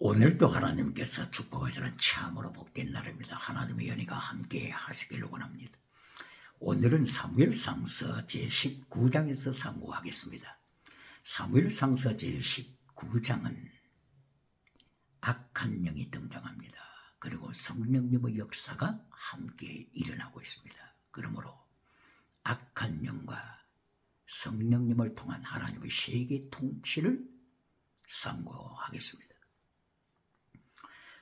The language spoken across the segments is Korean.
오늘도 하나님께서 축복하시는 참으로 복된 날입니다. 하나님의 연희가 함께 하시길 원합니다. 오늘은 사무엘상서 제19장에서 상고하겠습니다. 사무엘상서 제19장은 악한 영이 등장합니다. 그리고 성령님의 역사가 함께 일어나고 있습니다. 그러므로 악한 영과 성령님을 통한 하나님의 세계 통치를 상고하겠습니다.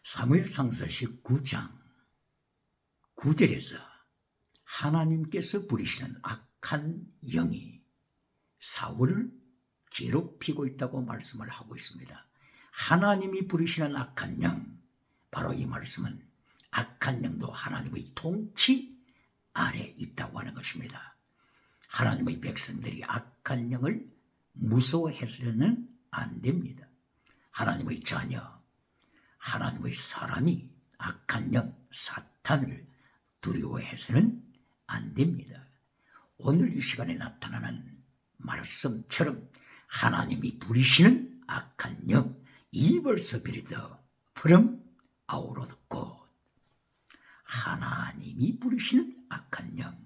사무엘상서 19장 9절에서 하나님께서 부리시는 악한 영이 사울을 괴롭히고 있다고 말씀을 하고 있습니다. 하나님이 부리시는 악한 영, 바로 이 말씀은 악한 영도 하나님의 통치 아래 있다고 하는 것입니다. 하나님의 백성들이 악한 영을 무서워해서는 안 됩니다. 하나님의 자녀, 하나님의 사람이 악한 영, 사탄을 두려워해서는 안 됩니다. 오늘 이 시간에 나타나는 말씀처럼 하나님이 부리시는 악한 영, 이블 스피리트 from out of God, 하나님이 부리시는 악한 영,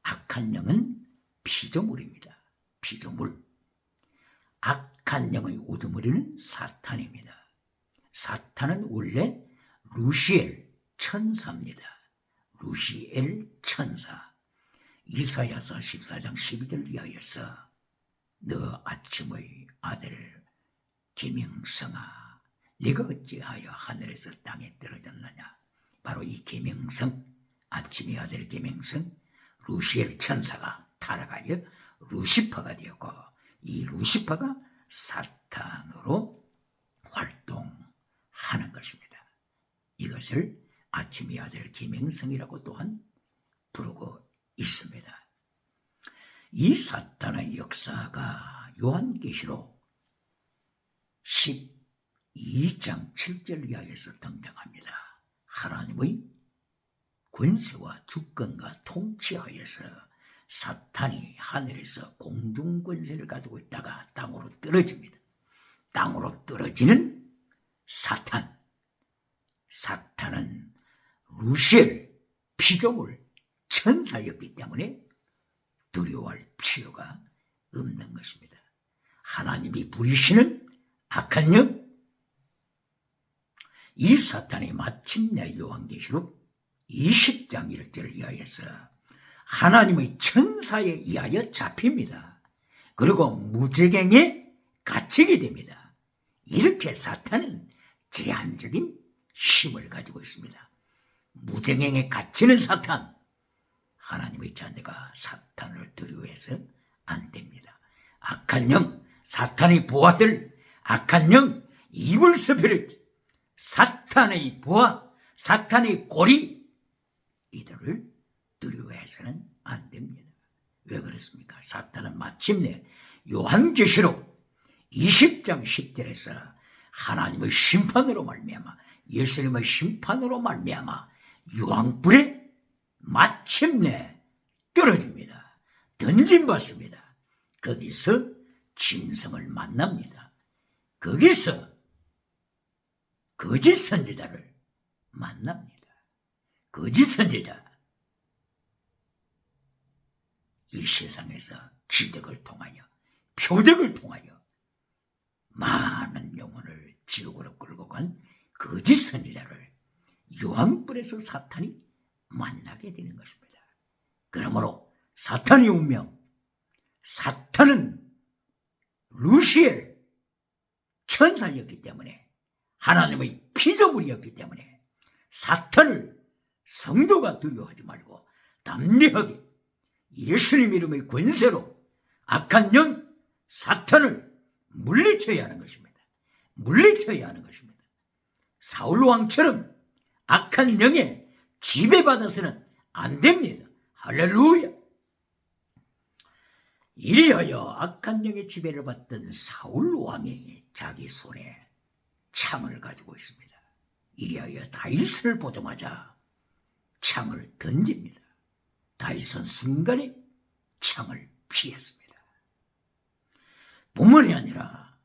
악한 영은 피조물입니다. 피조물. 악한 영의 우두머리는 사탄입니다. 사탄은 원래 루시엘 천사입니다. 루시엘 천사. 이사야서 14장 12절 이하여서 너 아침의 아들 계명성아, 네가 어찌하여 하늘에서 땅에 떨어졌느냐. 바로 이 계명성, 아침의 아들 계명성, 루시엘 천사가 타락하여 루시퍼가 되었고, 이 루시퍼가 사탄으로 활동하는 것입니다. 이것을 아침의 아들 계명성이라고 또한 부르고 있습니다. 이 사탄의 역사가 요한계시록 12장 7절 이하에서 등장합니다. 하나님의 권세와 주권과 통치하에서 사탄이 하늘에서 공중 권세를 가지고 있다가 땅으로 떨어집니다. 땅으로 떨어지는 사탄. 사탄은 루시엘, 피조물, 천사였기 때문에 두려워할 필요가 없는 것입니다. 하나님이 부리시는 악한 영, 이 사탄이 마침내 요한계시록 20장 1절을 이하여서 하나님의 천사에 의하여 잡힙니다. 그리고 무저갱에 갇히게 됩니다. 이렇게 사탄은 제한적인 힘을 가지고 있습니다. 무저갱에 갇히는 사탄, 하나님의 자녀가 사탄을 두려워해서 안 됩니다. 악한 영, 사탄의 부하들, 악한 영, 이블 스피릿, 사탄의 부하, 사탄의 고리, 이들을 두려워해서는 안 됩니다. 왜 그렇습니까? 사탄은 마침내 요한계시록 20장 10절에서 하나님의 심판으로 말미암아, 예수님의 심판으로 말미암아 유황불에 마침내 떨어집니다. 던짐받습니다. 거기서 짐승을 만납니다. 거기서 거짓 선지자를 만납니다. 거짓 선지자, 이 세상에서 기적을 통하여, 표적을 통하여 많은 영혼을 지옥으로 끌고 간 거짓 선지자를 유황불에서 사탄이 만나게 되는 것입니다. 그러므로 사탄의 운명, 사탄은 루시엘 천사였기 때문에, 하나님의 피조물이었기 때문에 사탄을 성도가 두려워하지 말고 담대하게 예수님 이름의 권세로 악한 영, 사탄을 물리쳐야 하는 것입니다. 물리쳐야 하는 것입니다. 사울 왕처럼 악한 영에 지배받아서는 안 됩니다. 할렐루야. 이리하여 악한 영의 지배를 받던 사울 왕이 자기 손에 창을 가지고 있습니다. 이리하여 다윗을 보자마자 창을 던집니다. 다윗은 순간에 창을 피했습니다. 뿐만이 아니라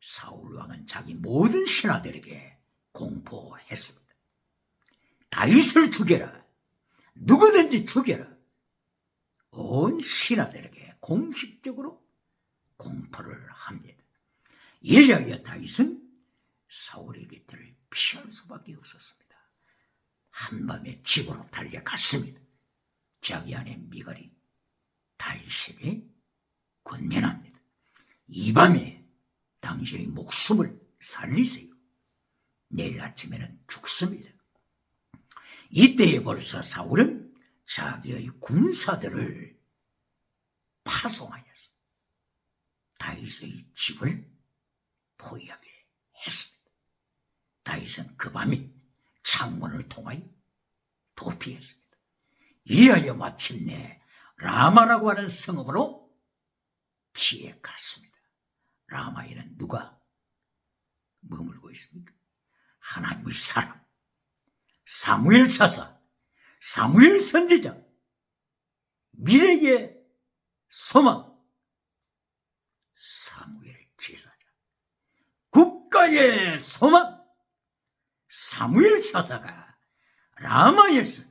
사울 왕은 사울왕은 자기 모든 신하들에게 공포했습니다. 다윗을 죽여라. 누구든지 죽여라. 온 신하들에게 공식적으로 공포를 합니다. 이래야 다윗은 사울의 곁을 피할 수밖에 없었습니다. 한밤에 집으로 달려갔습니다. 자기 아내 미갈이 다윗에게 권면합니다. 이 밤에 당신의 목숨을 살리세요. 내일 아침에는 죽습니다. 이때에 벌써 사울은 자기의 군사들을 파송하여서 다윗의 집을 포위하게 했습니다. 다윗은 그 밤에 창문을 통하여 도피했습니다. 이하여 마침내 라마라고 하는 성읍으로 피해 갔습니다. 라마에는 누가 머물고 있습니까? 하나님의 사람, 사무엘 사사, 사무엘 선지자, 미래의 소망, 사무엘 제사장, 국가의 소망, 사무엘 사사가 라마에서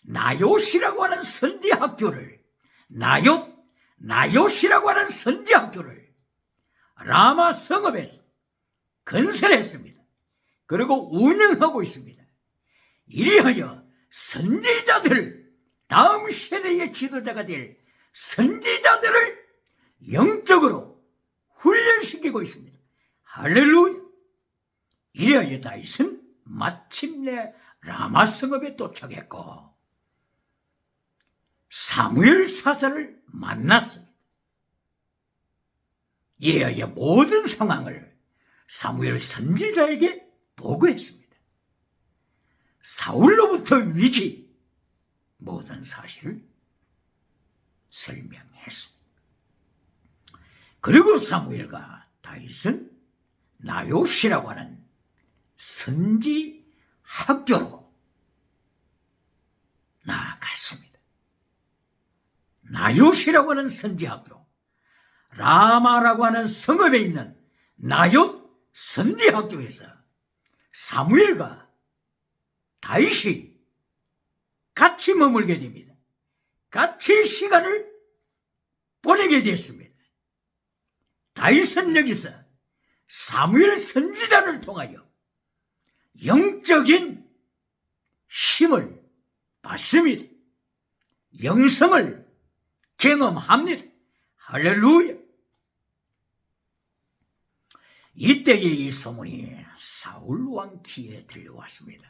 나요시라고 하는 선지학교를 나요시라고 하는 선지학교를 라마 성읍에서 건설했습니다. 그리고 운영하고 있습니다. 이리하여 선지자들을, 다음 세대의 지도자가 될 선지자들을 영적으로 훈련시키고 있습니다. 할렐루야! 이리하여 다윗은 마침내 라마 성읍에 도착했고 사무엘 사사를 만났습니다. 이래야 모든 상황을 사무엘 선지자에게 보고했습니다. 사울로부터 위기, 모든 사실을 설명했습니다. 그리고 사무엘과 다윗은 나요시라고 하는 선지 학교로 나아갔습니다. 나요시라고 하는 선지학교, 라마라고 하는 성읍에 있는 나요 선지학교에서 사무엘과 다윗이 같이 머물게 됩니다. 같이 시간을 보내게 됐습니다. 다윗은 여기서 사무엘 선지자를 통하여 영적인 힘을 받습니다. 영성을 경험합니다. 할렐루야! 이때에 이 소문이 사울 왕 귀에 들려왔습니다.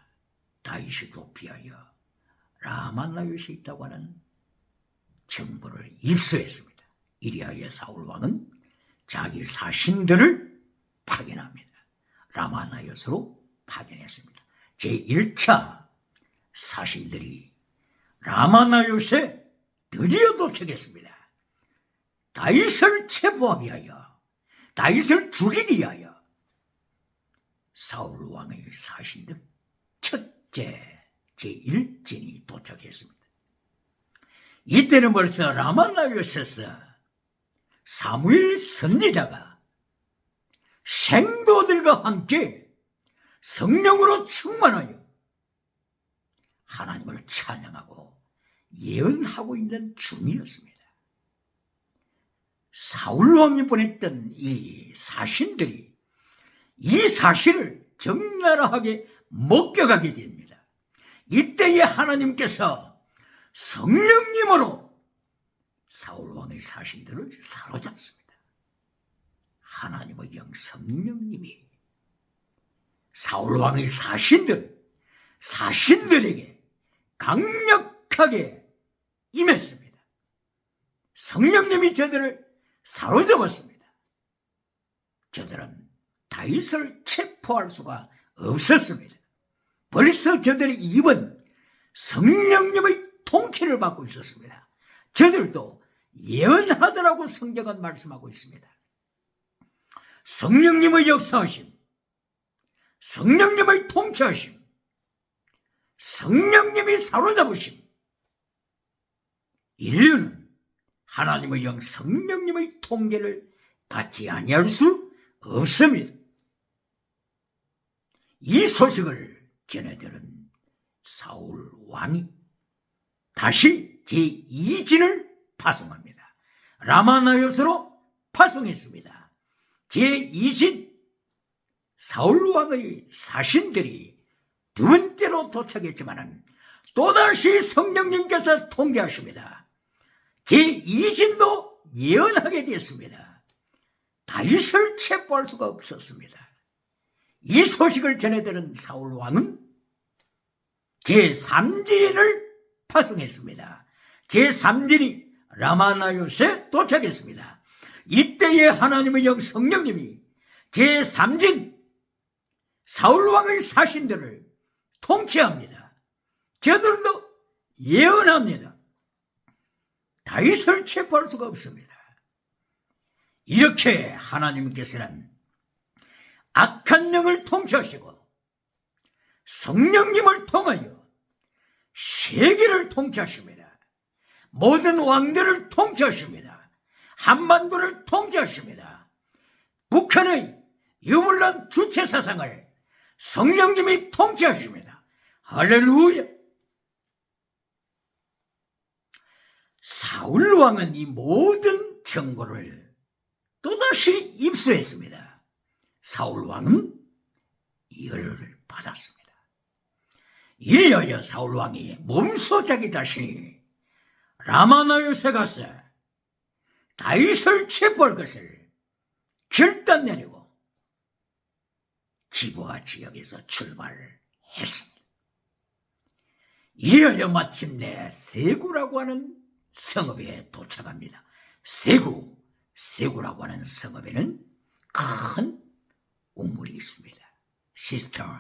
다윗이 도피하여 라마나요시에 있다고 하는 정보를 입수했습니다. 이리하여 사울 왕은 자기 사신들을 파견합니다. 라마나요스로 파견했습니다. 제1차 사신들이 라마나요스에 드디어 도착했습니다. 다윗을 체포하기 위하여, 다윗을 죽이기 위하여 사울 왕의 사신들 첫째 제1진이 도착했습니다. 이때는 벌써 라마나요스에서 사무엘 선지자가 생도들과 함께 성령으로 충만하여 하나님을 찬양하고 예언하고 있는 중이었습니다. 사울 왕이 보냈던 이 사신들이 이 사실을 적나라하게 목격하게 됩니다. 이때에 하나님께서 성령님으로 사울 왕의 사신들을 사로잡습니다. 하나님의 영 성령님이 사울 왕의 사신들에게 강력하게 임했습니다. 성령님이 저들을 사로잡았습니다. 저들은 다윗을 체포할 수가 없었습니다. 벌써 저들의 입은 성령님의 통치를 받고 있었습니다. 저들도 예언하더라고 성경은 말씀하고 있습니다. 성령님의 역사하심, 성령님의 통치하심, 성령님이 사로잡으심, 인류는 하나님의 영 성령님의 통계를 받지 아니할 수 없습니다. 이 소식을 전해들은 사울 왕이 다시 제2진을 파송합니다. 라마나요스로 파송했습니다. 제2진 사울 왕의 사신들이 두 번째로 도착했지만 또다시 성령님께서 통계하십니다. 제2진도 예언하게 됐습니다. 다윗을 체포할 수가 없었습니다. 이 소식을 전해들은 사울 왕은 제3진을 파송했습니다. 제3진이 라마나요스에 도착했습니다. 이때에 하나님의 영 성령님이 제3진 사울 왕의 사신들을 통치합니다. 저들도 예언합니다. 다윗을 체포할 수가 없습니다. 이렇게 하나님께서는 악한 영을 통치하시고 성령님을 통하여 세계를 통치하십니다. 모든 왕들을 통치하십니다. 한반도를 통치하십니다. 북한의 유물난 주체 사상을 성령님이 통치하십니다. 할렐루야! 사울 왕은 이 모든 정보를 또다시 입수했습니다. 사울 왕은 이걸 받았습니다. 이리하여 사울 왕이 몸소 자기 자신이 라마나요스에 가서 다윗을 체포할 것을 결단 내리고 기브아 지역에서 출발을 했습니다. 이리하여 마침내 세구라고 하는 성읍에 도착합니다. 세구라고 하는 성읍에는 큰 우물이 있습니다. 시스턴,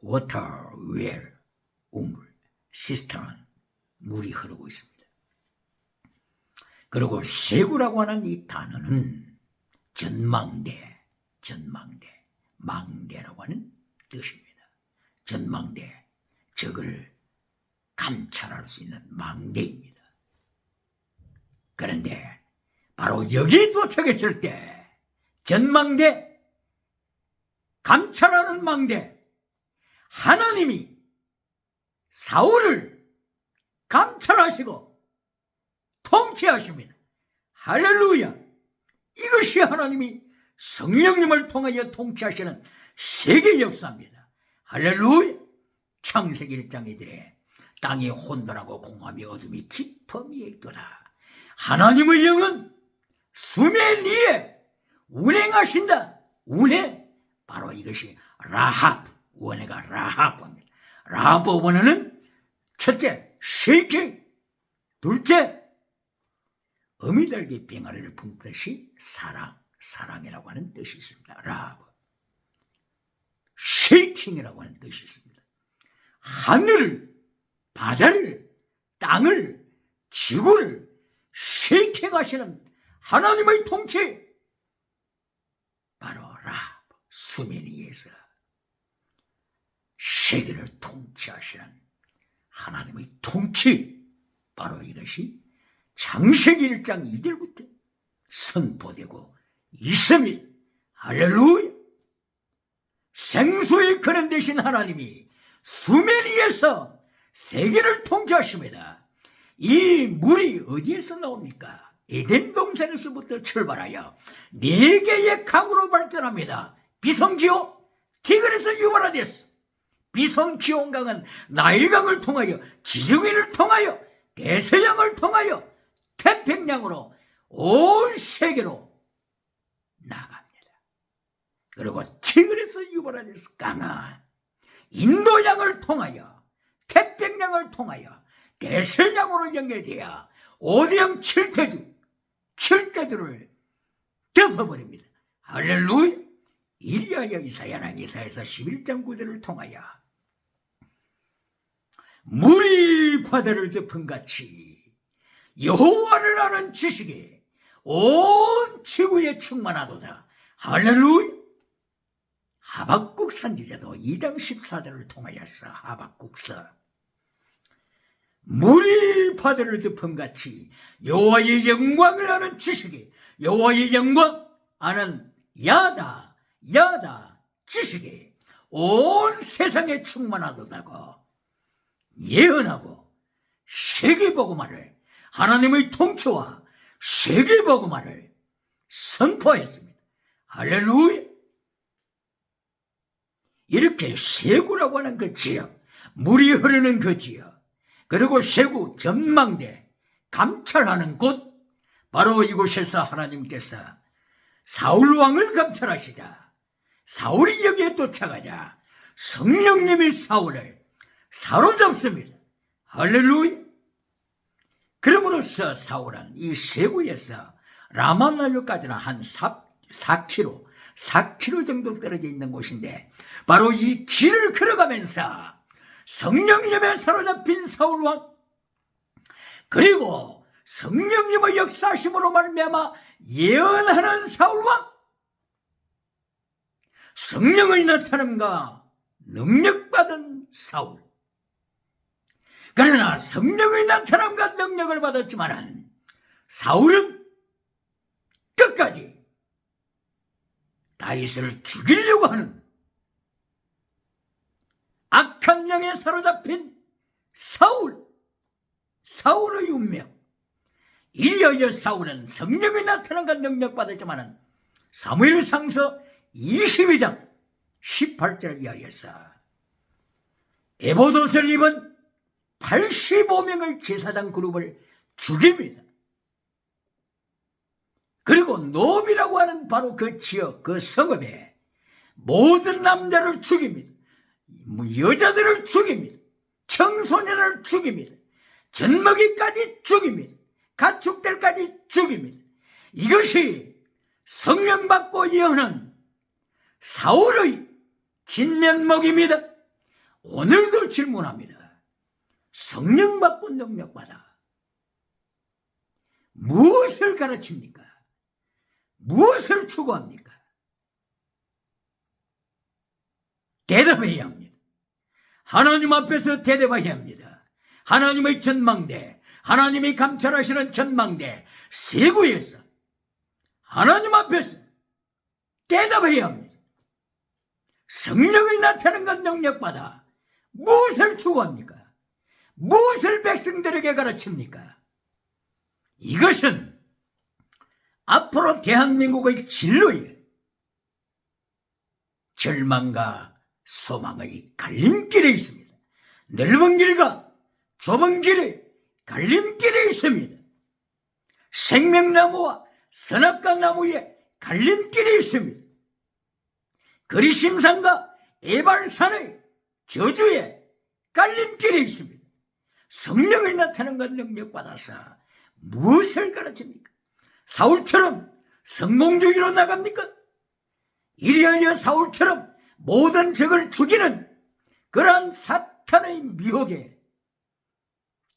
워터웰, 우물, 시스턴, 물이 흐르고 있습니다. 그리고 세구라고 하는 이 단어는 망대라고 하는 뜻입니다. 전망대, 적을 감찰할 수 있는 망대입니다. 그런데 바로 여기 도착했을 때 전망대, 감찰하는 망대, 하나님이 사울을 감찰하시고 통치하십니다. 할렐루야! 이것이 하나님이 성령님을 통하여 통치하시는 세계 역사입니다. 할렐루야! 창세기 1장에 이르되 땅이 혼돈하고 공함이 어둠이 깊음이 있더라. 하나님의 영은 수면 위에 운행하신다. 운행. 바로 이것이 라합. 원해가 라합입니다. 라합 원어는 첫째, 쉐이킹. 둘째, 어미달기 병아리를 품듯이 사랑이라고 하는 뜻이 있습니다. 라합. 쉐이킹이라고 하는 뜻이 있습니다. 하늘을, 바다를, 땅을, 지구를 쉐이킹하시는 하나님의 통치. 바로 라합, 수면 위에서 세계를 통치하시는 하나님의 통치. 바로 이것이 창세기 1장 2절부터 선포되고 있습니다. 할렐루야! 생수의 근원 되신 하나님이 수면 위에서 세계를 통치하십니다. 이 물이 어디에서 나옵니까? 에덴 동산에서부터 출발하여 4개의 강으로 발전합니다. 비송기호, 티그리스 유브라데스. 비송기온강은 나일강을 통하여 지중해를 통하여 대서양을 통하여 태평양으로 온 세계로 나갑니다. 그리고 티그리스 유브라데스 강은 인도양을 통하여 태평양을 통하여 대서양으로 연결되어 오대양 7태주를 덮어버립니다. 할렐루야! 이리하여 이사야는 이사야서 11장 9절을 통하여 물이 바다를 덮은 같이 여호와를 아는 지식이 온 지구에 충만하도다. 할렐루야! 하박국 선지자도 2장 14절을 통하여서 하박국서 물이 바다를 덮은 같이 여호와의 영광을 아는 지식이 여호와의 영광 아는 야다 지식이 온 세상에 충만하다고 예언하고 세계복음화를 하나님의 통치와 세계복음화를 선포했습니다. 할렐루야! 이렇게 세구라고 하는 그 지역, 물이 흐르는 그 지역, 그리고 세구 전망대 감찰하는 곳, 바로 이곳에서 하나님께서 사울왕을 감찰하시자 사울이 여기에 도착하자 성령님이 사울을 사로잡습니다. 할렐루야! 그러므로서 사울은 이 세구에서 라마나요까지는 한 4km 정도 떨어져 있는 곳인데, 바로 이 길을 걸어가면서 성령님의 사로잡힌 사울왕, 그리고 성령님의 역사심으로 말미암아 예언하는 사울왕, 성령의 나타남과 능력받은 사울. 그러나 성령의 나타남과 능력을 받았지만 사울은 끝까지 다윗을 죽이려고 하는 악한 영에 사로잡힌 사울의 운명. 이리하여 사울은 성령이 나타난과 능력받았지만 사무엘상서 22장 18절 이하에서 에봇옷을 입은 85명의 제사장 그룹을 죽입니다. 그리고 노비라고 하는 바로 그 지역, 그 성읍에 모든 남자를 죽입니다. 여자들을 죽입니다. 청소년을 죽입니다. 젖먹이까지 죽입니다. 가축들까지 죽입니다. 이것이 성령 받고 예언한 사울의 진면목입니다. 오늘도 질문합니다. 성령 받고 능력 받아 무엇을 가르칩니까? 무엇을 추구합니까? 대답해야 합니다. 하나님 앞에서 대답해야 합니다. 하나님의 전망대, 하나님이 감찰하시는 전망대 세구에서 하나님 앞에서 대답해야 합니다. 성령이 나타나는 것 능력받아 무엇을 추구합니까? 무엇을 백성들에게 가르칩니까? 이것은 앞으로 대한민국의 진로에 절망과 소망의 갈림길에 있습니다. 넓은 길과 좁은 길에 갈림길에 있습니다. 생명나무와 선악과 나무의 갈림길에 있습니다. 그리심산과 에발산의 저주의 갈림길에 있습니다. 성령이 나타나는 것 능력받아서 무엇을 가르칩니까? 사울처럼 성공주의로 나갑니까? 이리하여 사울처럼 모든 적을 죽이는 그러한 사탄의 미혹에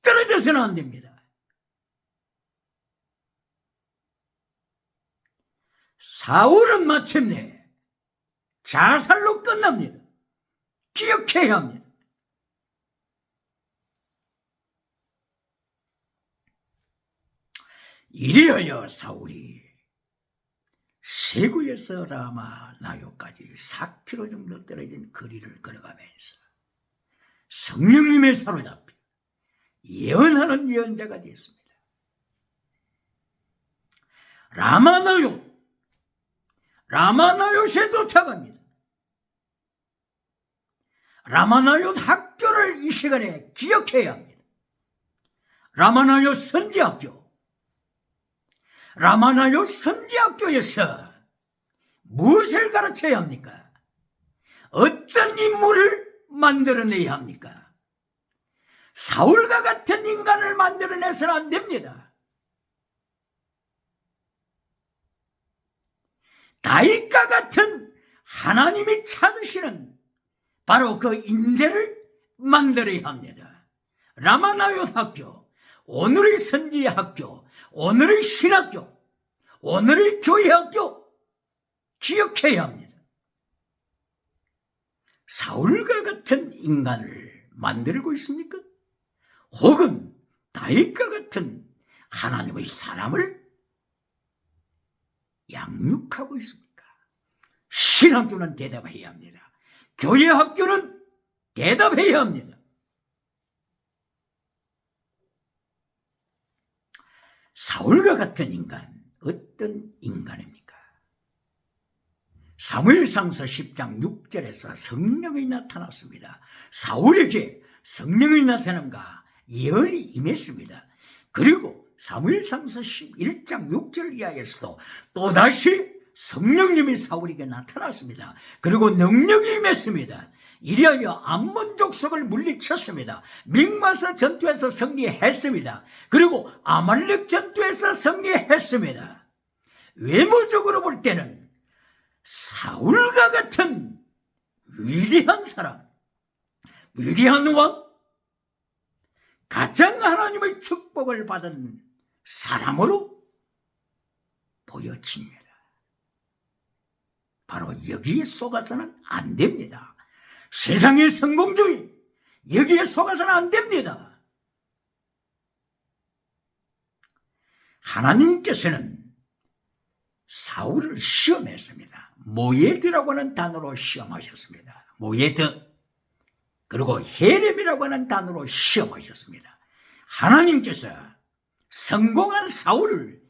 떨어져서는 안 됩니다. 사울은 마침내 자살로 끝납니다. 기억해야 합니다. 이리하여 사울이 세구에서 라마나요까지 4km 정도 떨어진 거리를 걸어가면서 성령님의 사로잡혀 예언하는 예언자가 되었습니다. 라마나요에 도착합니다. 라마나요 학교를 이 시간에 기억해야 합니다. 라마나요 선지학교. 라마나요 선지학교에서 무엇을 가르쳐야 합니까? 어떤 인물을 만들어내야 합니까? 사울과 같은 인간을 만들어내서는 안 됩니다. 다윗과 같은 하나님이 찾으시는 바로 그 인재를 만들어야 합니다. 라마나요 학교, 오늘의 선지의 학교, 오늘의 신학교, 오늘의 교회학교 기억해야 합니다. 사울과 같은 인간을 만들고 있습니까? 혹은 다윗과 같은 하나님의 사람을 양육하고 있습니까? 신학교는 대답해야 합니다. 교회 학교는 대답해야 합니다. 사울과 같은 인간, 어떤 인간입니까? 사무엘상서 10장 6절에서 성령이 나타났습니다. 사울에게 성령이 나타난가 예언이 임했습니다. 그리고 사무엘상서 11장 6절 이하에서도 또다시 성령님이 사울에게 나타났습니다. 그리고 능력이 임했습니다. 이리하여 암몬 족속을 물리쳤습니다. 믹마스 전투에서 승리했습니다. 그리고 아말렉 전투에서 승리했습니다. 외모적으로 볼 때는 사울과 같은 위대한 사람, 위대한 왕, 가장 하나님의 축복을 받은 사람으로 보여집니다. 바로 여기에 속아서는 안 됩니다. 세상의 성공주의, 여기에 속아서는 안 됩니다. 하나님께서는 사울을 시험했습니다. 모예드라고 하는 단어로 시험하셨습니다. 모예드. 그리고 헤렙이라고 하는 단어로 시험하셨습니다. 하나님께서 성공한 사울을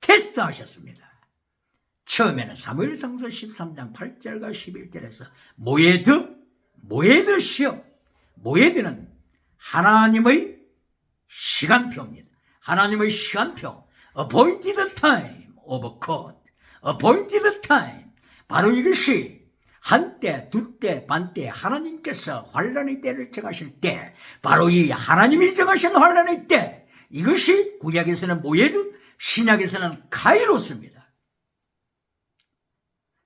테스트하셨습니다. 처음에는 사무엘상서 13장 8절과 11절에서 모예드 시험. 모예드는 하나님의 시간표입니다. 하나님의 시간표. Appointed time of God. Appointed time. 바로 이것이 한때, 두때, 반때 하나님께서 환란의 때를 정하실 때, 바로 이 하나님이 정하신 환란의 때, 이것이 구약에서는 모예드, 신약에서는 카이로스입니다.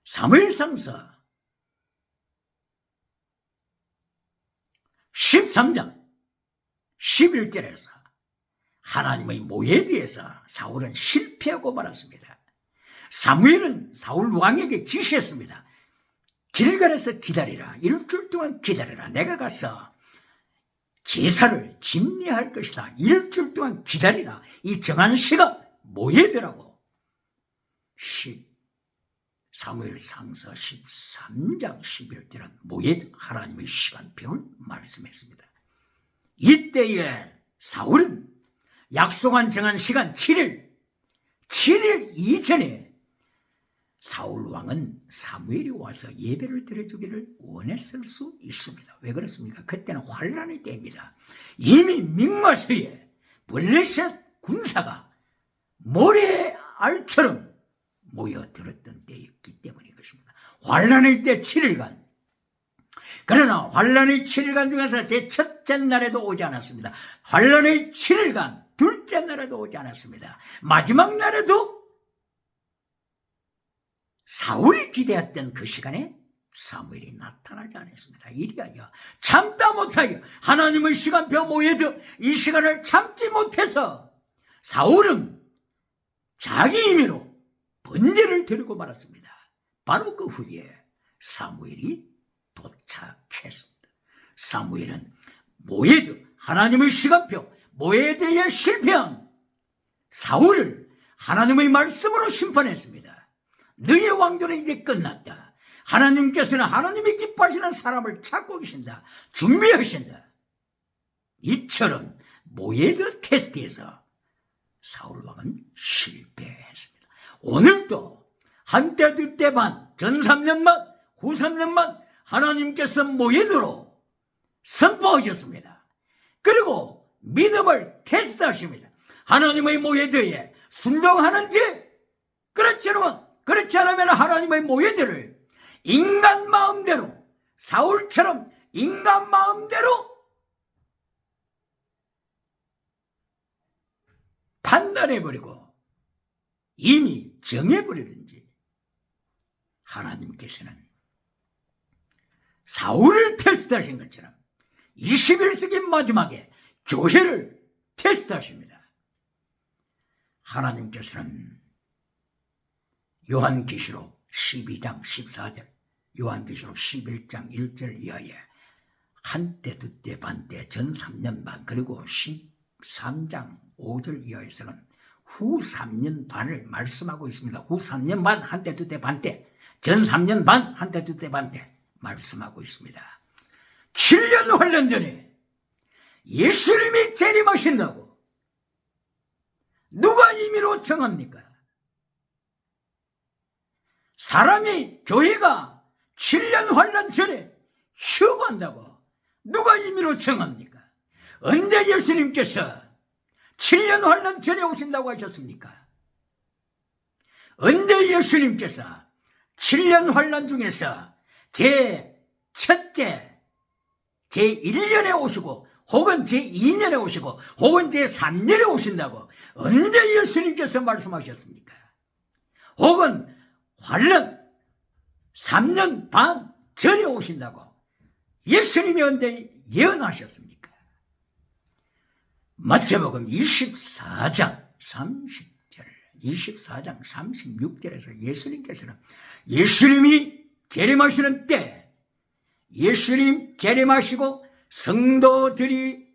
사무엘상서 13장 11절에서 하나님의 모예드에서 사울은 실패하고 말았습니다. 사무엘은 사울 왕에게 지시했습니다. 길갈에서 기다리라. 일주일 동안 기다리라. 내가 가서 제사를 집례할 것이다. 일주일 동안 기다리라. 이 정한 시간 모예드라고. 사무엘상서 13장 11절은 모예드 하나님의 시간표를 말씀했습니다. 이때에 사울은 약속한 정한 시간 7일 이전에 사울 왕은 사무엘이 와서 예배를 드려주기를 원했을 수 있습니다. 왜 그렇습니까? 그때는 환란의 때입니다. 이미 믹마스에 블레셋 군사가 모래알처럼 모여들었던 때였기 때문인 것입니다. 환란의 때 7일간. 그러나 환란의 7일간 중에서 제 첫째 날에도 오지 않았습니다. 환란의 7일간 둘째 날에도 오지 않았습니다. 마지막 날에도 사울이 기대했던 그 시간에 사무엘이 나타나지 않았습니다. 이리하여 참다 못하여 하나님의 시간표 모예드 이 시간을 참지 못해서 사울은 자기 임의로 번제를 드리고 말았습니다. 바로 그 후에 사무엘이 도착했습니다. 사무엘은 모예드 하나님의 시간표 모예드에 실패한 사울을 하나님의 말씀으로 심판했습니다. 너의 왕조는 이제 끝났다. 하나님께서는 하나님이 기뻐하시는 사람을 찾고 계신다. 준비하신다. 이처럼 모예드 테스트에서 사울 왕은 실패했습니다. 오늘도 한때 두때 반, 전 3년만, 후 3년만 하나님께서 모예드로 선포하셨습니다. 그리고 믿음을 테스트하십니다. 하나님의 모예드에 순종하는지 그렇지 않으면 하나님의 모예드를 인간 마음대로 사울처럼 인간 마음대로 판단해버리고 이미 정해버리든지 하나님께서는 사울을 테스트하신 것처럼 21세기 마지막에 교회를 테스트하십니다. 하나님께서는 요한계시록 12장 14절, 요한계시록 11장 1절 이하에 한때, 두때, 반때, 전 3년 반, 그리고 13장 5절 이하에서는 후 3년 반을 말씀하고 있습니다. 후 3년 반, 한때, 두때, 반때. 전 3년 반, 한때 두 때 반 때 말씀하고 있습니다. 7년 환란 전에 예수님이 재림하신다고 누가 임의로 정합니까? 사람이, 교회가 7년 환란 전에 휴거한다고 누가 임의로 정합니까? 언제 예수님께서 7년 환란 전에 오신다고 하셨습니까? 언제 예수님께서 7년 환란 중에서 첫째, 제1년에 오시고 혹은 제2년에 오시고 혹은 제3년에 오신다고 언제 예수님께서 말씀하셨습니까? 혹은 환란 3년 반 전에 오신다고 예수님이 언제 예언하셨습니까? 마태복음 24장 30절, 24장 36절에서 예수님께서는 예수님이 재림하시는 때, 예수님 재림하시고 성도들이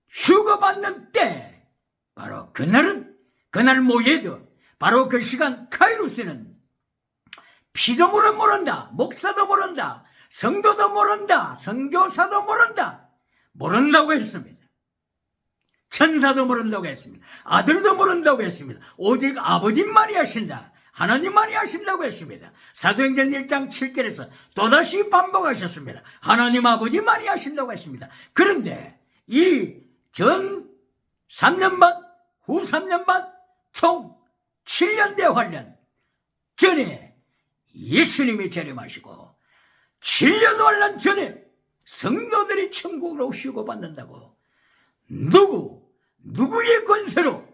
휴거받는 때, 바로 그날 모예도 바로 그 시간 카이로스는 피조물은 모른다, 목사도 모른다, 성도도 모른다, 선교사도 모른다고 했습니다. 천사도 모른다고 했습니다. 아들도 모른다고 했습니다. 오직 아버지만이 하신다, 하나님만이 하신다고 했습니다. 사도행전 1장 7절에서 또다시 반복하셨습니다. 하나님 아버지만이 하신다고 했습니다. 그런데 이 전 3년 반, 후 3년 반, 총 7년 대환란 전에 예수님이 재림하시고 7년 환란 전에 성도들이 천국으로 휴거받는다고 누구의 권세로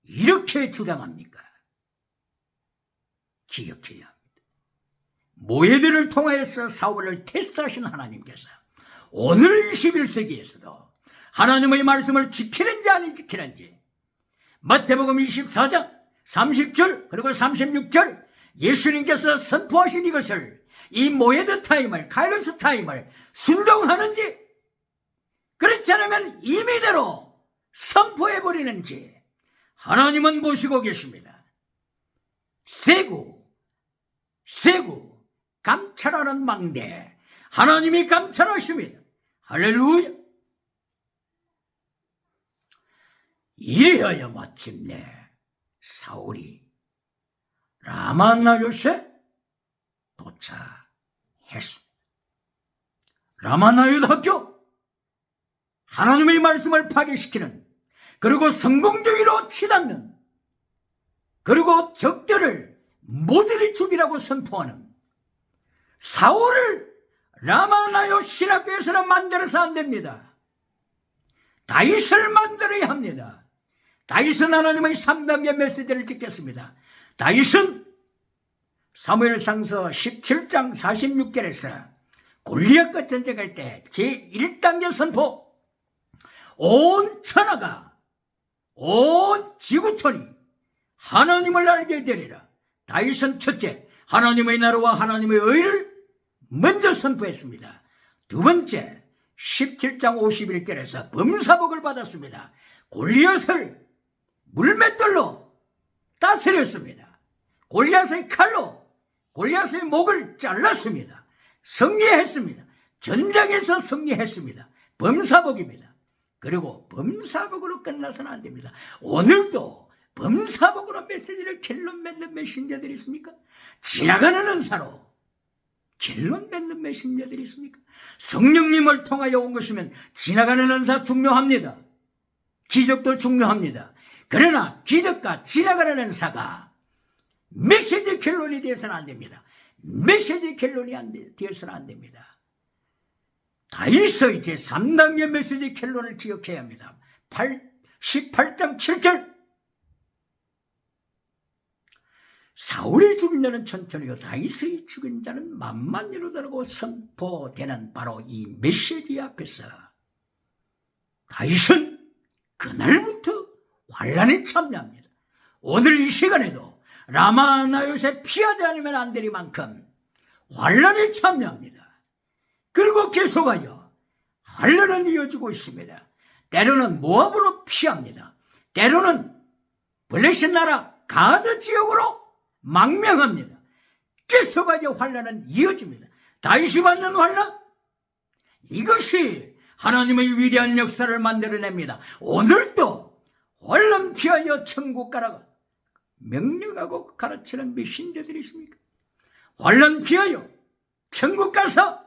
이렇게 주장합니까? 기억해야 합니다. 모예들을 통하여서 사울을 테스트하신 하나님께서 오늘 21세기에서도 하나님의 말씀을 지키는지 안 지키는지 마태복음 24장 30절 그리고 36절 예수님께서 선포하신 이것을 이 모예드 타임을, 카이로스 타임을 순종하는지, 그렇지 않으면 임의대로 선포해버리는지 하나님은 보시고 계십니다. 세구 감찰하는 망대, 하나님이 감찰하십니다. 할렐루야. 이리하여 마침내 사울이 라마나요에 도착했습니다. 라마나요 학교, 하나님의 말씀을 파괴시키는, 그리고 성공주의로 치닫는, 그리고 적들을 모조리 죽이라고 선포하는 사울을 라마나요 신학교에서는 만들어서 안 됩니다. 다윗을 만들어야 합니다. 다윗은 하나님의 3단계 메시지를 지켰습니다. 다윗은 사무엘상서 17장 46절에서 골리앗과 전쟁할 때 제1단계 선포, 온 천하가, 온 지구촌이 하나님을 알게 되리라. 다윗은 첫째, 하나님의 나라와 하나님의 의를 먼저 선포했습니다. 두 번째, 17장 51절에서 범사복을 받았습니다. 골리앗을 물맷돌로 다스렸습니다. 골리앗의 칼로 골리앗의 목을 잘랐습니다. 승리했습니다. 전장에서 승리했습니다. 범사복입니다. 그리고 범사복으로 끝나서는 안 됩니다. 오늘도 범사복으로 메시지를 결론 맺는 메신저들이 있습니까? 지나가는 은사로 결론 맺는 메신저들이 있습니까? 성령님을 통하여 온 것이면 지나가는 은사 중요합니다. 기적도 중요합니다. 그러나 기적과 지나가는 은사가 메시지 결론이 되어서는 안 됩니다. 메시지 결론이 되어서는 안 됩니다. 다윗의 제3단계 메시지 결론을 기억해야 합니다. 18장 7절, 사울이 죽인 자는 천천히요 다윗의 죽인 자는 만만이로다라고 선포되는 바로 이 메시지 앞에서 다윗은 그날부터 환란에 참여합니다. 오늘 이 시간에도 라마나요에 피하지 않으면 안 될 만큼 환란에 참여합니다. 그리고 계속하여 환란은 이어지고 있습니다. 때로는 모압으로 피합니다. 때로는 블레셋 나라 가드 지역으로 망명합니다. 계속하여 환난은 이어집니다. 다시 받는 환난, 이것이 하나님의 위대한 역사를 만들어냅니다. 오늘도 환난 피하여 천국 가라고 명령하고 가르치는 몇 신자들이 있습니까? 환난 피하여 천국 가서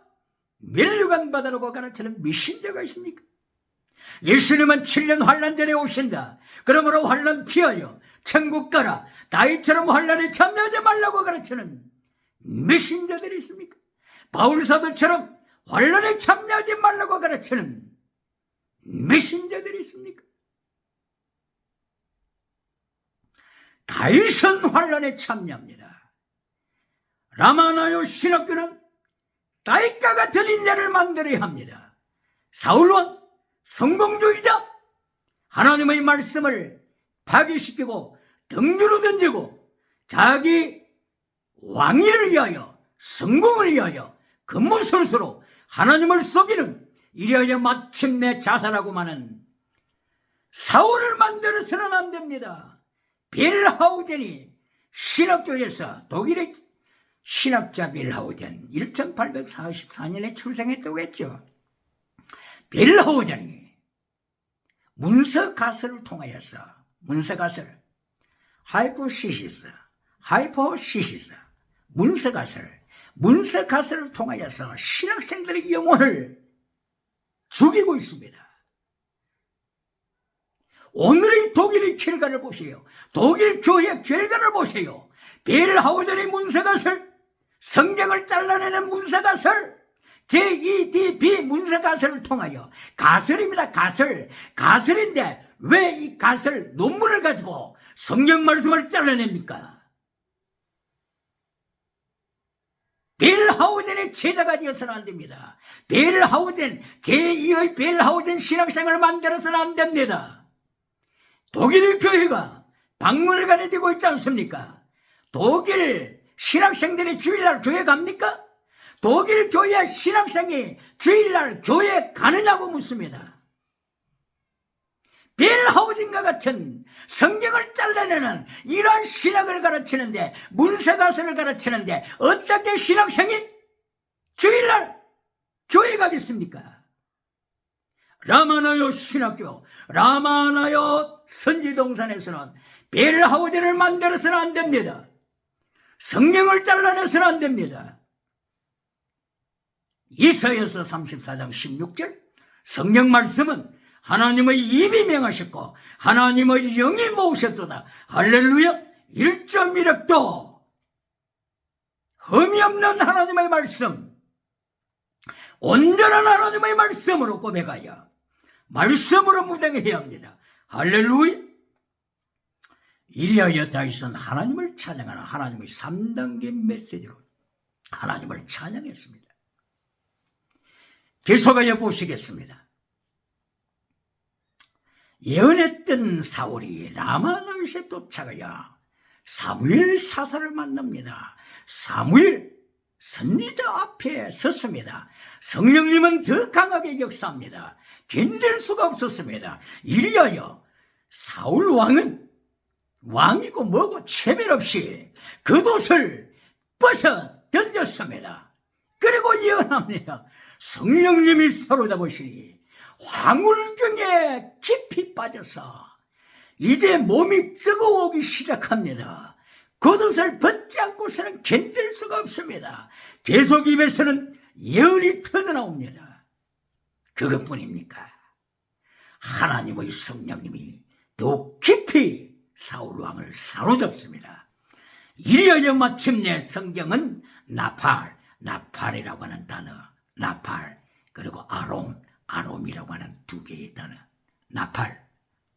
멸류관 받으라고 가르치는 몇 신자가 있습니까? 예수님은 7년 환난 전에 오신다. 그러므로 환난 피하여 천국 가라. 다윗처럼 환난에 참여하지 말라고 가르치는 몇 신자들이 있습니까? 바울사도처럼 환난에 참여하지 말라고 가르치는 몇 신자들이 있습니까? 다윗은 환난에 참여합니다. 라마나요 신학교는 다윗과 같은 인자를 만들어야 합니다. 사울은 성공주의자, 하나님의 말씀을 파괴시키고 등주로 던지고 자기 왕위를 위하여 성공을 위하여 근무술수로 하나님을 속이는, 이래야 마침내 자살하고 마는 사울을 만들어서는 안 됩니다. 벨하우젠이 신학교에서, 독일의 신학자 벨하우젠 1844년에 출생했다고 했죠. 벨하우젠이 문서가설을 통하여서, 문서가설, 하이포시시스, 문서가설을 통하여서 신학생들의 영혼을 죽이고 있습니다. 오늘의 독일의 결과를 보세요. 독일 교회 결과를 보세요. 벨하우젠의 문서가설, 성경을 잘라내는 문서가설, JEDP 문서가설을 통하여, 가설입니다. 가설인데 왜 이 가설 논문을 가지고 성경 말씀을 잘라냅니까? 벨하우젠의 제자가 되어서는 안 됩니다. 벨하우젠, 제2의 벨하우젠 신앙생활을 만들어서는 안 됩니다. 독일 교회가 박물관에 되고 있지 않습니까? 독일 신학생들이 주일날 교회 갑니까? 독일 교회 신학생이 주일날 교회 가느냐고 묻습니다. 벨하우젠과 같은 성경을 잘라내는 이러한 신학을 가르치는데, 문서가설을 가르치는데 어떻게 신학생이 주일날 교회 가겠습니까? 라마나요 신학교, 라마나요 선지동산에서는 벨하우젠을 만들어서는 안 됩니다. 성경을 잘라내서는 안 됩니다. 이사야서 34장 16절, 성경 말씀은 하나님의 입이 명하셨고 하나님의 영이 모으셨도다. 할렐루야. 1.1억도 흠이 없는 하나님의 말씀, 온전한 하나님의 말씀으로 고백하여 말씀으로 무장해야 합니다. 할렐루야. 이리하여 다윗은 하나님을 찬양하는 하나님의 3단계 메시지로 하나님을 찬양했습니다. 계속하여 보시겠습니다. 예언했던 사울이 라마나윗에 도착하여 사무엘 사사를 만납니다. 사무엘 선지자 앞에 섰습니다. 성령님은 더 강하게 역사합니다. 견딜 수가 없었습니다. 이리하여 사울 왕은 왕이고 뭐고 체면 없이 겉옷을 벗어 던졌습니다. 그리고 예언합니다. 성령님이 사로잡으시니 황홀경에 깊이 빠져서 이제 몸이 뜨거워오기 시작합니다. 겉옷을 벗지 않고서는 견딜 수가 없습니다. 계속 입에서는 예언이 터져나옵니다. 그것뿐입니까? 하나님의 성령님이 더욱 깊이 사울왕을 사로잡습니다. 이리하여 마침내 성경은 나팔이라고 하는 단어, 나팔, 그리고 아롬이라고 하는 두 개의 단어, 나팔,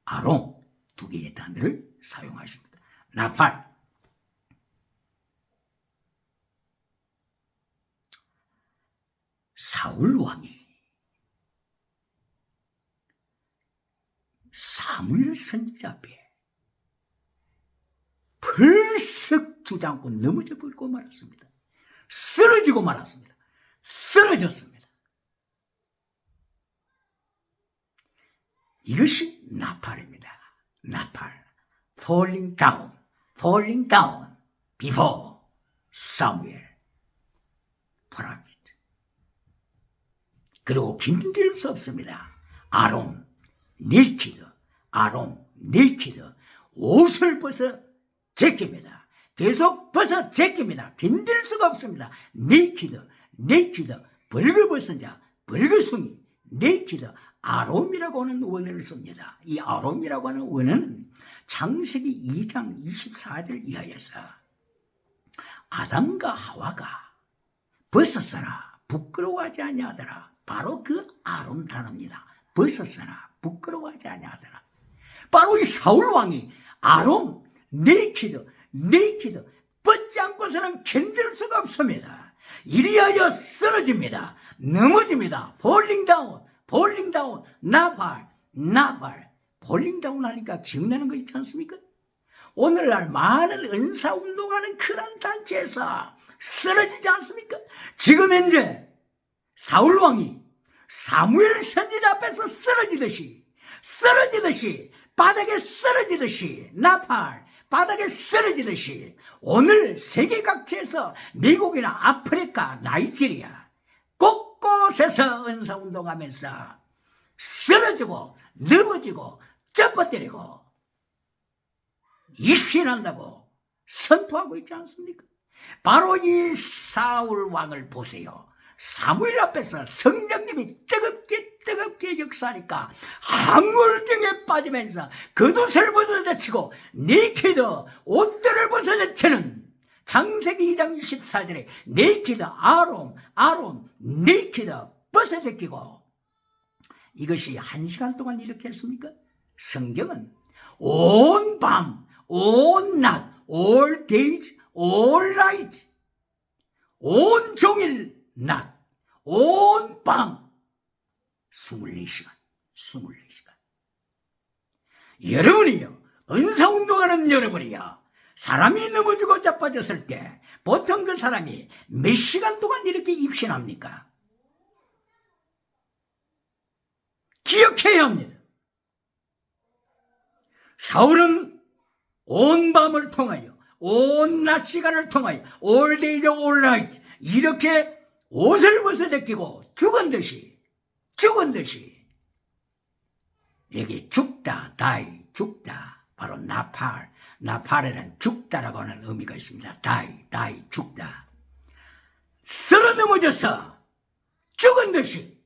아롬 두 개의 단어를 사용하십니다. 나팔, 사울 왕이 사무엘 선지자 앞에 벌썩 주저앉고 넘어져 버리고 말았습니다. 쓰러지고 말았습니다. 쓰러졌습니다. 이것이 나팔입니다. 나팔. falling down before 사무엘, 프라빗. 그리고 견딜 수 없습니다. 아론, 네키드, 아론, 네키드. 옷을 벗어 제낍니다. 계속 벗어 제낍니다. 견딜 수가 없습니다. 네키드, 네키드, 벌거벗은 자, 벌거숭이, 네키드, 아롬이라고 하는 원어를 씁니다. 이 아롬이라고 하는 원어는 창세기 2장 24절 이하에서 아담과 하와가 벗었으나 부끄러워하지 아니하더라. 바로 그 아론 단어입니다. 벗었으나 부끄러워하지 아니하더라. 바로 이 사울 왕이 아론, 네키드, 네키드 벗지 않고서는 견딜 수가 없습니다. 이리하여 쓰러집니다. 넘어집니다. 폴링다운, 폴링다운, 나팔, 나팔. 폴링다운 하니까 기억나는 거 있지 않습니까? 오늘날 많은 은사운동하는 그런 단체에서 쓰러지지 않습니까? 지금 현재 사울왕이 사무엘 선지자 앞에서 쓰러지듯이 바닥에 쓰러지듯이 나팔 바닥에 쓰러지듯이 오늘 세계 각지에서 미국이나 아프리카, 나이지리아 곳곳에서 은사운동하면서 쓰러지고 넘어지고 쩌퍼때리고 입신한다고 선포하고 있지 않습니까? 바로 이 사울 왕을 보세요. 사무엘 앞에서 성령님이 뜨겁게 역사하니까 항울경에 빠지면서 겉옷을 벗어제치고 네키드 옷들을 벗어제치는 창세기 2장 24절에 네키드 아론 네키드 벗어제끼고 이것이 1시간 동안 이렇게 했습니까? 성경은 온 밤, 온 낮, all days, all night, 온 종일 낮, 온 밤, 24시간. 여러분이요, 은사운동하는 여러분이요, 사람이 넘어지고 자빠졌을 때 보통 그 사람이 몇 시간 동안 이렇게 입신합니까? 기억해야 합니다. 사울은 온 밤을 통하여 온 낮 시간을 통하여 all days all night 이렇게 옷을 벗어 제끼고 죽은 듯이 여기 죽다 die 죽다 바로 나팔에는 죽다라고 하는 의미가 있습니다. die 죽다 쓰러 넘어져서 죽은 듯이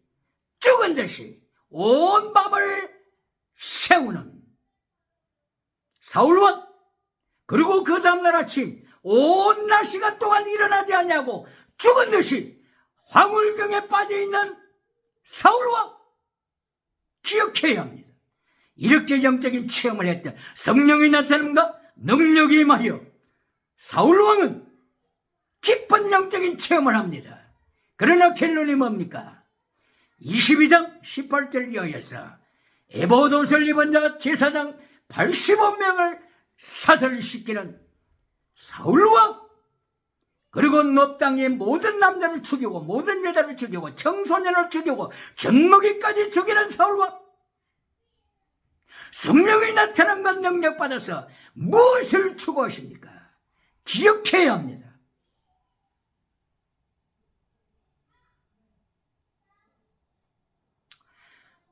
온 밤을 세우는 사울왕 그리고 그 다음날 아침 온 낮 시간 동안 일어나지 않냐고 죽은 듯이 황홀경에 빠져있는 사울왕 기억해야 합니다. 이렇게 영적인 체험을 했던 성령이 나타남과 능력이 임하여 사울왕은 깊은 영적인 체험을 합니다. 그러나 결론이 뭡니까? 22장 18절 이하에서 에봇옷을 입은 자 제사장 85명을 사살시키는 사울왕 그리고 높 땅의 모든 남자를 죽이고 모든 여자를 죽이고 청소년을 죽이고 젖먹이까지 죽이는 사울왕 성령이 나타난 것 능력받아서 무엇을 추구하십니까? 기억해야 합니다.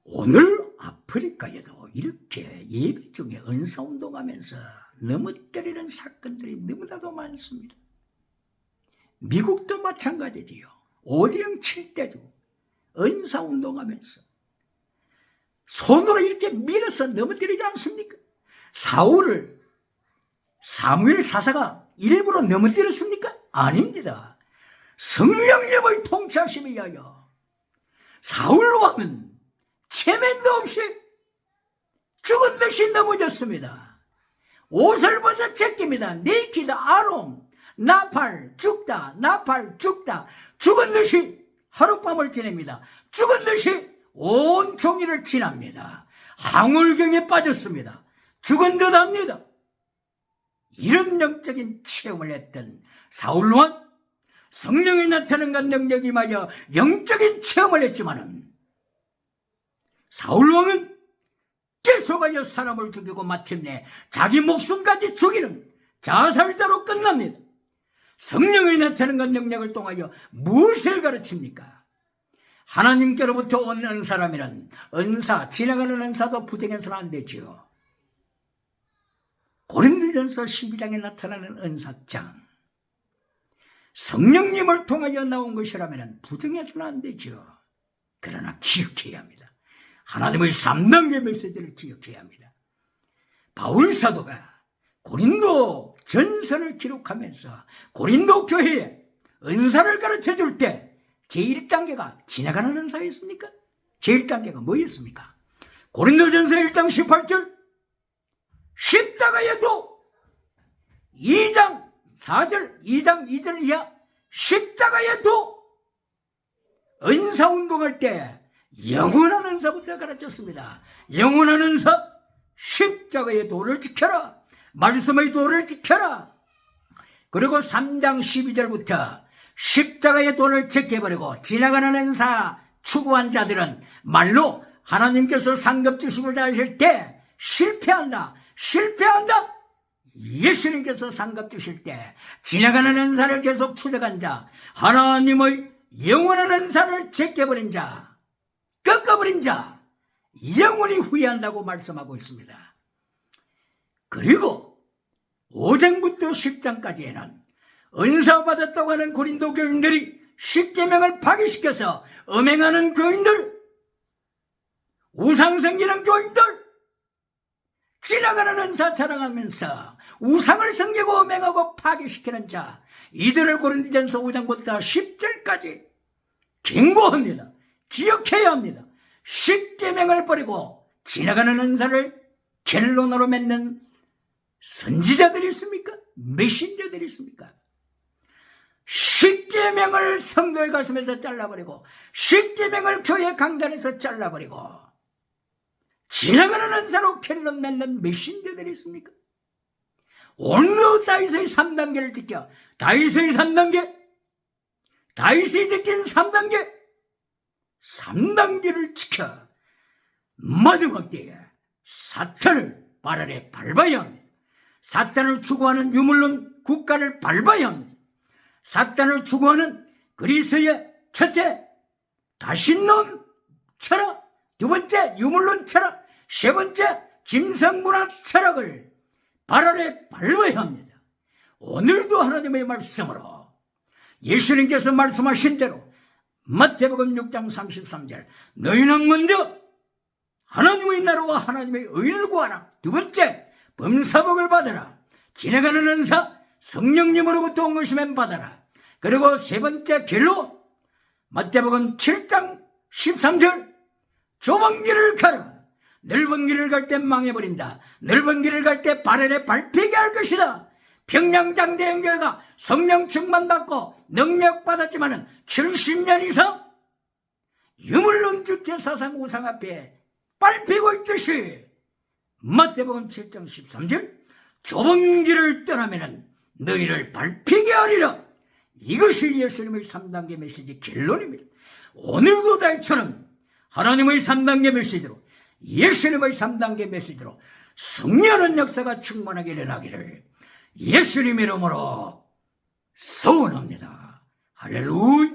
오늘 아프리카에도 이렇게 예배 중에 은사운동하면서 넘어뜨리는 사건들이 너무나도 많습니다. 미국도 마찬가지지요. 오대영 칠 때도 은사운동하면서 손으로 이렇게 밀어서 넘어뜨리지 않습니까? 사무엘 사사가 일부러 넘어뜨렸습니까? 아닙니다. 성령님의 통치하심에 의하여 사울왕은 체면도 없이 죽은 듯이 넘어졌습니다. 옷을 벗어 제낍니다. 네키드 아론 나팔 죽다 죽은 듯이 하룻밤을 지냅니다. 죽은 듯이 온 종일을 지납니다. 항울경에 빠졌습니다. 죽은 듯 합니다. 이런 영적인 체험을 했던 사울왕 성령이 나타나는 것 능력이 임하여 영적인 체험을 했지만은 사울왕은 계속하여 사람을 죽이고 마침내 자기 목숨까지 죽이는 자살자로 끝납니다. 성령이 나타나는 능력을 통하여 무엇을 가르칩니까? 하나님께로부터 온 은사라면 은사, 지나가는 은사도 부정해서는 안 되지요. 고린도전서 12장에 나타나는 은사장, 성령님을 통하여 나온 것이라면 부정해서는 안 되죠. 그러나 기억해야 합니다. 하나님의 3단계 메시지를 기억해야 합니다. 바울 사도가 고린도 전서를 기록하면서 고린도 교회에 은사를 가르쳐 줄 때 제1단계가 지나가는 은사였습니까? 제1단계가 뭐였습니까? 고린도전서 1장 18절, 십자가에도 2장 4절, 2장 2절 이하 십자가에도 은사 운동할 때 영원한 은사부터 가르쳤습니다. 영원한 은사, 십자가의 도를 지켜라. 말씀의 도를 지켜라. 그리고 3장 12절부터 십자가의 도를 지켜버리고 지나가는 은사 추구한 자들은 말로 하나님께서 상급 주심을 다하실 때 실패한다. 예수님께서 상급 주실 때 지나가는 은사를 계속 추적한 자, 하나님의 영원한 은사를 제껴버린 자, 꺾어버린 자, 영원히 후회한다고 말씀하고 있습니다. 그리고 5장부터 10장까지에는 은사 받았다고 하는 고린도 교인들이 십계명을 파기시켜서 음행하는 교인들, 우상 섬기는 교인들, 지나가는 은사 자랑하면서 우상을 섬기고 음행하고 파괴시키는 자, 이들을 고린도전서 5장부터 10절까지 경고합니다. 기억해야 합니다. 십계명을 버리고 지나가는 은사를 켈론으로 맺는 선지자들이 있습니까? 메신저들이 있습니까? 십계명을 성도의 가슴에서 잘라버리고 십계명을 교회 강단에서 잘라버리고 지나가는 은사로 켈론 맺는 메신저들이 있습니까? 오늘도 다윗의 3단계를 지켜, 다윗의 3단계, 다윗이 지킨 3단계를 지켜 마지막 때에 사탄을 발 아래 밟아야 합니다. 사탄을 추구하는 유물론 국가를 밟아야 합니다. 사탄을 추구하는 그리스의 첫째 다신론 철학, 두 번째 유물론 철학, 세 번째 짐승문화 철학을 발 아래 밟아야 합니다. 오늘도 하나님의 말씀으로 예수님께서 말씀하신 대로 마태복음 6장 33절, 너희는 먼저 하나님의 나라와 하나님의 의를 구하라. 두 번째 범사복을 받아라. 지나가는 은사 성령님으로부터 온 것이면 받아라. 그리고 세 번째 길로 마태복음 7장 13절, 좁은 길을 가라. 넓은 길을 갈 때 망해버린다. 넓은 길을 갈 때 발 아래 밟히게 할 것이다. 평양장대형교회가 성령 충만받고 능력 받았지만 70년 이상 유물론 주체 사상 우상 앞에 밟히고 있듯이 마태복음 7장 13절, 좁은 길을 떠나면 너희를 밟히게 하리라. 이것이 예수님의 3단계 메시지 결론입니다. 오늘도 다이처럼 하나님의 3단계 메시지로, 예수님의 3단계 메시지로 승리하는 역사가 충만하게 일어나기를 예수님 이름으로 소원합니다. 할렐루야.